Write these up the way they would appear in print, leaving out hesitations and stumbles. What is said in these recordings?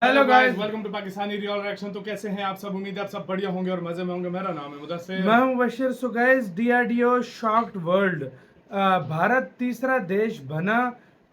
Hello guys, welcome to Pakistani real reaction. तो कैसे हैं आप सब? उम्मीद है आप सब बढ़िया होंगे और मजे में होंगे। मेरा नाम है मुदस्सिर, मैं हूं Bashir. So guys, DRDO shocked world. Bharat तीसरा देश बना।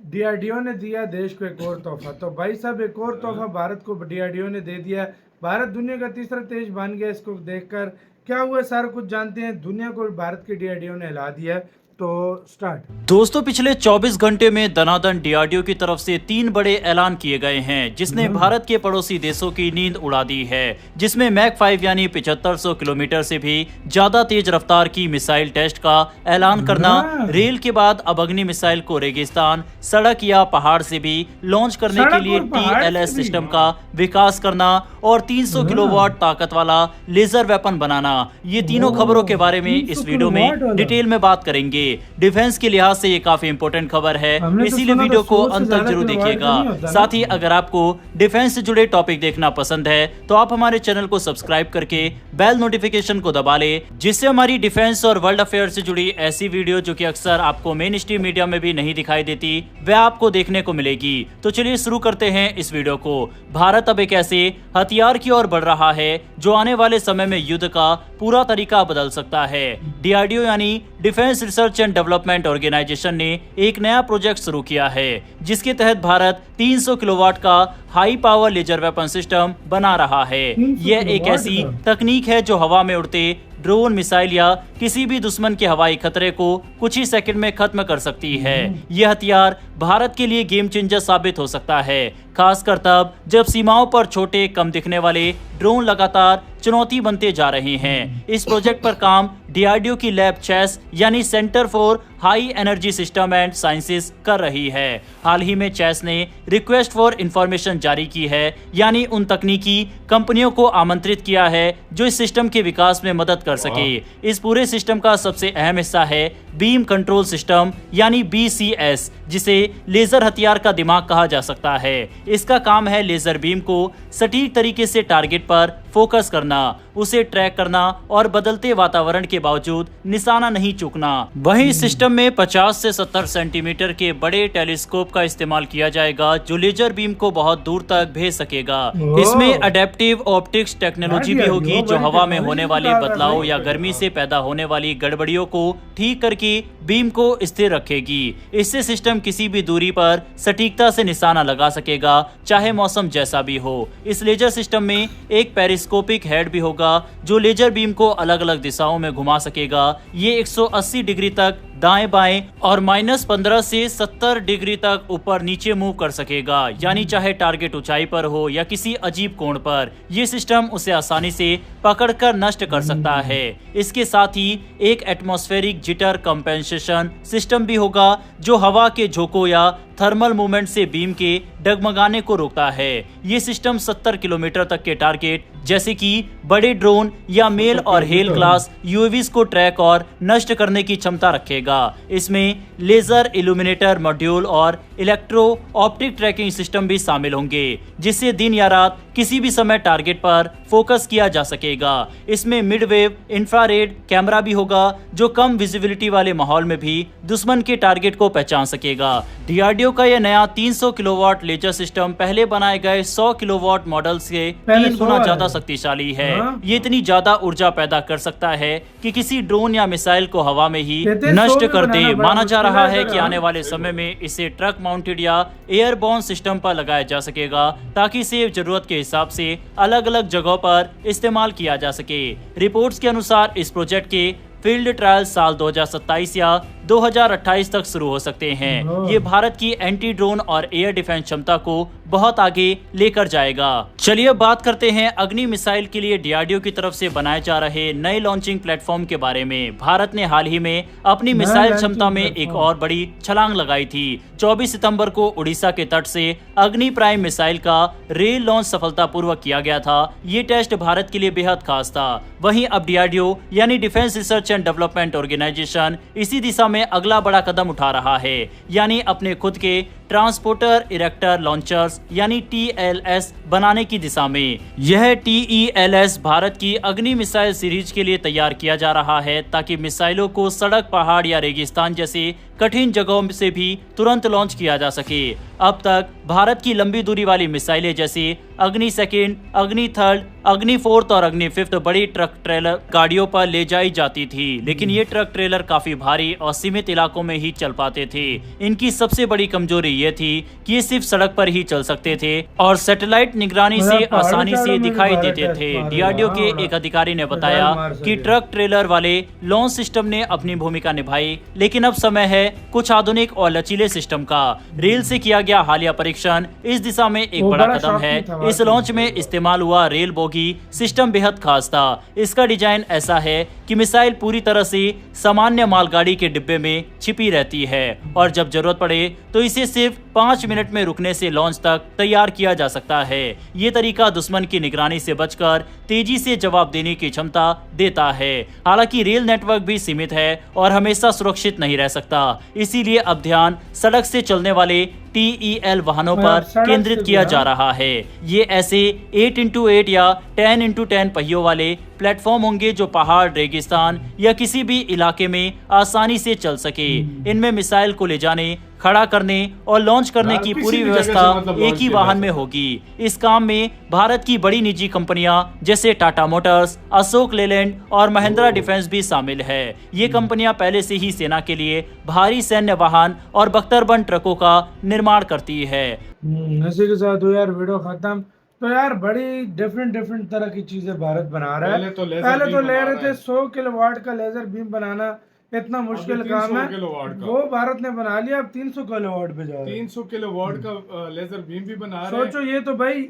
डीआरडीओ ने दिया देश को एक और तोहफा। तो भाई साहब, एक और तोहफा भारत को डीआरडीओ ने दे दिया। भारत दुनिया का तीसरा देश बन गया। इसको देखकर क्या हुआ सारा कुछ जानते हैं। दुनिया को भारत के डीआरडीओ ने हिला दिया। तो स्टार्ट। दोस्तों, पिछले 24 घंटे में दनादन डीआरडीओ की तरफ से 3 बड़े ऐलान किए गए हैं जिसने भारत के पड़ोसी देशों की नींद उड़ा दी है। जिसमें मैक 5 यानी 7500 किलोमीटर से भी ज्यादा तेज रफ्तार की मिसाइल टेस्ट का ऐलान करना, रेल के बाद अब अग्नि मिसाइल को रेगिस्तान, सड़क या पहाड़ से भी लॉन्च करने के लिए TLS सिस्टम का विकास करना और 300 किलोवाट ताकत वाला लेजर वेपन बनाना। ये तीनों खबरों के बारे में इस वीडियो में डिटेल में बात करेंगे। डिफेंस के लिहाज से ये काफी इंपॉर्टेंट खबर है, इसीलिए वीडियो को अंत तक जरूर देखिएगा। साथ ही अगर आपको डिफेंस से जुड़े टॉपिक देखना पसंद है तो आप हमारे चैनल को सब्सक्राइब करके बेल नोटिफिकेशन को दबा ले, जिससे हमारी डिफेंस और वर्ल्ड अफेयर से जुड़ी ऐसी वीडियो जो कि अक्सर आपको मेन स्ट्रीम मीडिया में भी नहीं दिखाई देती, वह आपको देखने को मिलेगी। तो चलिए शुरू करते हैं इस वीडियो को। भारत अब एक ऐसे हथियार की ओर बढ़ रहा है जो आने वाले समय में युद्ध का पूरा तरीका बदल सकता है। डीआरडीओ यानी defence research and development organisation ने एक नया प्रोजेक्ट शुरू किया है जिसके तहत भारत 300 किलोवाट का high power laser weapon system बना रहा है। यह एक ऐसी तकनीक है जो हवा में उड़ते ड्रोन, मिसाइल या किसी भी दुश्मन के हवाई खतरे को कुछ ही सेकंड में खत्म कर सकती है। यह हथियार भारत के लिए गेम चेंजर साबित हो सकता है, खासकर तब जब सीमाओं पर छोटे, कम दिखने वाले ड्रोन लगातार चुनौती बनते जा रहे हैं। इस प्रोजेक्ट पर काम डीआरडीओ की लैब चेस यानी centre for high energy system and sciences कर रही है। हाल ही में चेस ने रिक्वेस्ट फॉर इंफॉर्मेशन जारी की है, यानी उन तकनीकी कंपनियों को आमंत्रित किया है जो इस सिस्टम के विकास में मदद कर सके। इस पूरे सिस्टम का सबसे अहम हिस्सा है बीम कंट्रोल सिस्टम यानी BCS, जिसे लेजर हथियार का दिमाग कहा जा सकता है। इसका काम है लेजर बीम को सटीक तरीके से टारगेट पर फोकस करना, उसे ट्रैक करना और बदलते वातावरण के बावजूद निशाना नहीं चूकना। वहीं इस सिस्टम में 50 से 70 सेंटीमीटर के बड़े टेलीस्कोप का इस्तेमाल किया जाएगा जो लेजर बीम को बहुत दूर तक भेज सकेगा। इसमें अडेप्टिव ऑप्टिक्स टेक्नोलॉजी भी होगी जो हवा में होने वाले बदलाव या गर्मी से पैदा होने वाली गड़बड़ियों को ठीक करके बीम को स्थिर रखेगी। इससे सिस्टम किसी भी दूरी पर सटीकता से निशाना लगा सकेगा, चाहे मौसम जैसा भी हो। इस लेजर सिस्टम में एक पेरिस्कोपिक हेड भी होगा जो लेजर बीम को अलग अलग दिशाओं में घुमा सकेगा। ये 180 डिग्री तक दाएं बाएं और -15 से 70 डिग्री तक ऊपर नीचे मूव कर सकेगा, यानी चाहे टारगेट ऊंचाई पर हो या किसी अजीब कोण पर, ये सिस्टम उसे आसानी से पकड़कर नष्ट कर सकता है। इसके साथ ही एक एटमॉस्फेरिक जिटर कंपेंसेशन सिस्टम भी होगा जो हवा के झोंकों या थर्मल मूवमेंट से बीम के डगमगाने को रोकता है। ये सिस्टम 70 किलोमीटर तक के टारगेट जैसे कि बड़े ड्रोन या मेल और हेल क्लास यूएवीज को ट्रैक और नष्ट करने की क्षमता रखेगा। इसमें लेजर इल्यूमिनेटर मॉड्यूल और इलेक्ट्रो ऑप्टिक ट्रैकिंग सिस्टम भी शामिल होंगे, जिससे दिन या रात किसी भी समय टारगेट पर फोकस किया जा सकेगा। इसमें मिडवेव इंफ्रारेड कैमरा भी होगा जो कम विजिबिलिटी वाले माहौल में भी दुश्मन के टारगेट को पहचान सकेगा। डीआरडीओ का यह नया 300 किलोवाट लेजर सिस्टम पहले बनाए गए 100 किलोवाट मॉडल से 3 गुना ज्यादा शक्तिशाली है। ये इतनी ज्यादा ऊर्जा पैदा कर सकता है कि किसी ड्रोन या मिसाइल को हवा में ही नष्ट कर दे। माना जा रहा है कि आने वाले समय में इसे ट्रक माउंटेड या एयरबोर्न सिस्टम पर लगाया जा सकेगा ताकि इसे जरूरत के हिसाब से अलग अलग जगहों पर इस्तेमाल किया जा सके। रिपोर्ट्स के अनुसार इस प्रोजेक्ट के फील्ड ट्रायल साल 2027 या 2028 तक शुरू हो सकते हैं। ये भारत की एंटी ड्रोन और एयर डिफेंस क्षमता को बहुत आगे लेकर जाएगा। चलिए अब बात करते हैं अग्नि मिसाइल के लिए डीआरडीओ की तरफ से बनाए जा रहे नए लॉन्चिंग प्लेटफॉर्म के बारे में। भारत ने हाल ही में अपनी मिसाइल क्षमता में एक और बड़ी छलांग लगाई थी। 24 सितंबर को उड़ीसा के तट से अग्नि प्राइम मिसाइल का रेल लॉन्च सफलतापूर्वक किया गया था। ये टेस्ट भारत के लिए बेहद खास था। वहीं अब डीआरडीओ यानी defence research and development organisation इसी दिशा में अगला बड़ा कदम उठा रहा है, यानी अपने खुद के ट्रांसपोर्टर इरेक्टर लॉन्चर्स यानी TLS बनाने की दिशा में। यह TELS भारत की अग्नि मिसाइल सीरीज के लिए तैयार किया जा रहा है ताकि मिसाइलों को सड़क, पहाड़ या रेगिस्तान जैसे कठिन जगहों से भी तुरंत लॉन्च किया जा सके। अब तक भारत की लंबी दूरी वाली मिसाइलें जैसे अग्नि सेकेंड, अग्नि थर्ड, अग्नि फोर्थ और अग्नि फिफ्थ बड़ी ट्रक ट्रेलर गाड़ियों पर ले जाई जाती थी, लेकिन ये ट्रक ट्रेलर काफी भारी और सीमित इलाकों में ही चल पाते थे। इनकी सबसे बड़ी कमजोरी ये थी कि ये सिर्फ सड़क पर ही चल सकते थे और सैटेलाइट निगरानी से आसानी से दिखाई देते थे। DRDO के एक अधिकारी ने बताया कि ट्रक ट्रेलर वाले लॉन्च सिस्टम ने अपनी भूमिका निभाई, लेकिन अब समय है कुछ आधुनिक और लचीले सिस्टम का। रेल से किया गया हालिया परीक्षण इस दिशा में एक बड़ा कदम है। इस लॉन्च में इस्तेमाल हुआ रेल बोगी सिस्टम बेहद खास था। इसका डिजाइन ऐसा है कि मिसाइल पूरी तरह से सामान्य मालगाड़ी के डिब्बे में छिपी रहती है और जब जरूरत पड़े तो इसे सिर्फ 5 मिनट में रुकने से लॉन्च तक तैयार किया जा सकता है। ये तरीका दुश्मन की निगरानी से बचकर तेजी से जवाब देने की क्षमता देता है। हालांकि रेल नेटवर्क भी सीमित है और हमेशा सुरक्षित नहीं रह सकता, इसीलिए अब ध्यान सड़क से चलने वाले TEL वाहनों पर केंद्रित किया जा रहा है। ये ऐसे 8x8 या 10x10 पहियों वाले प्लेटफॉर्म होंगे जो पहाड़, रेगिस्तान या किसी भी इलाके में आसानी से चल सके। इनमें मिसाइल को ले जाने, खड़ा करने और लॉन्च करने की पूरी व्यवस्था एक ही वाहन में होगी। इस काम में भारत की बड़ी निजी कंपनियां जैसे टाटा मोटर्स, अशोक लेलैंड और महिंद्रा डिफेंस भी शामिल है। ये कंपनियां पहले से ही सेना के लिए भारी सैन्य वाहन और बख्तरबंद ट्रकों का निर्माण करती है। इसी के साथ यार वीडियो खत्म। तो यार बड़ी डिफरेंट तरह की चीजें भारत बना रहा है। पहले तो ले रहे थे 100 किलोवाट का लेजर बीम बनाना इतना मुश्किल काम है, वो भारत ने बना लिया। अब 300 किलोवाट पे जा रहा है। 300 किलोवाट का लेजर बीम भी बना रहे हैं। सोचो, ये तो भाई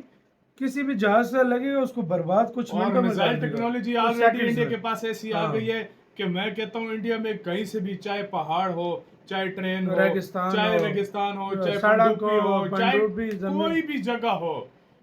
किसी भी जहाज से लगेगा उसको बर्बाद कुछ मिनटों में। मिसाइल टेक्नोलॉजी ऑलरेडी इंडिया के पास ऐसी आ गई है कि मैं कहता हूँ इंडिया में कहीं से भी, चाहे पहाड़ हो, चाहे ट्रेन हो, चाहे रेगिस्तान हो, चाहे पनडुब्बी हो, चाहे कोई भी जगह हो,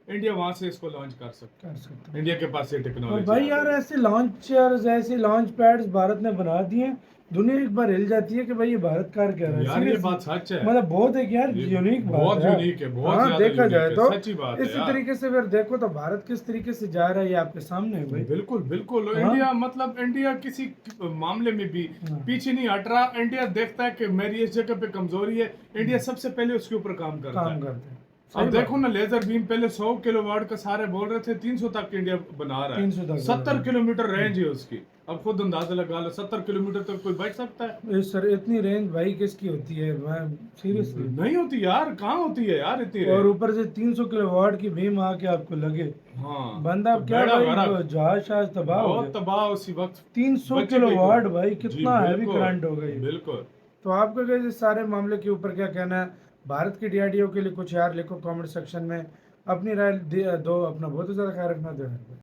इंडिया वहां से इसको लॉन्च कर सकता है। इंडिया के पास ये टेक्नोलॉजी। भाई यार ऐसे लॉन्चर्स, ऐसे लॉन्च पैड्स भारत ने बना दिए, दुनिया एक बार हिल जाती है कि भाई ये भारत कार कह रहा है। यार ये बात सच है, मतलब बहुत है यार, यूनिक बात है। बहुत यूनिक है, बहुत हाँ, देखा जाए तो सच्ची बात है। इसी तरीके से फिर देखो तो भारत किस तरीके से जा रहा है, ये आपके सामने है भाई। बिल्कुल बिल्कुल। इंडिया मतलब इंडिया किसी मामले में भी पीछे नहीं हट रहा। इंडिया देखता है कि मेरी इस जगह पे कमजोरी है, इंडिया सबसे पहले उसके ऊपर काम करता है। अब देखो ना, लेजर बीम पहले 100 किलोवाट का सारे बोल रहे थे, 300 तक इंडिया बना रहा है। 70 किलोमीटर रेंज है उसकी। अब खुद अंदाजा लगा लो, 70 किलोमीटर तक कोई बैठ सकता है? सर इतनी रेंज भाई किसकी होती है? मैं सीरियसली नहीं होती यार, कहाँ होती है यार इतनी रेंज। और ऊपर से 300 किलोवाट की बीम आके आपको लगे, हाँ बंदा तो क्या जहाज तबाह हो गया। तबाह उसी वक्त। 300 किलोवाट भाई कितना हैवी करंट हो गई। बिल्कुल। तो आपका क्या इस सारे मामले के ऊपर क्या कहना है? भारत की DRDO के लिए कुछ यार लिखो कमेंट सेक्शन में, अपनी राय दो। अपना बहुत ज्यादा ख्याल रखना।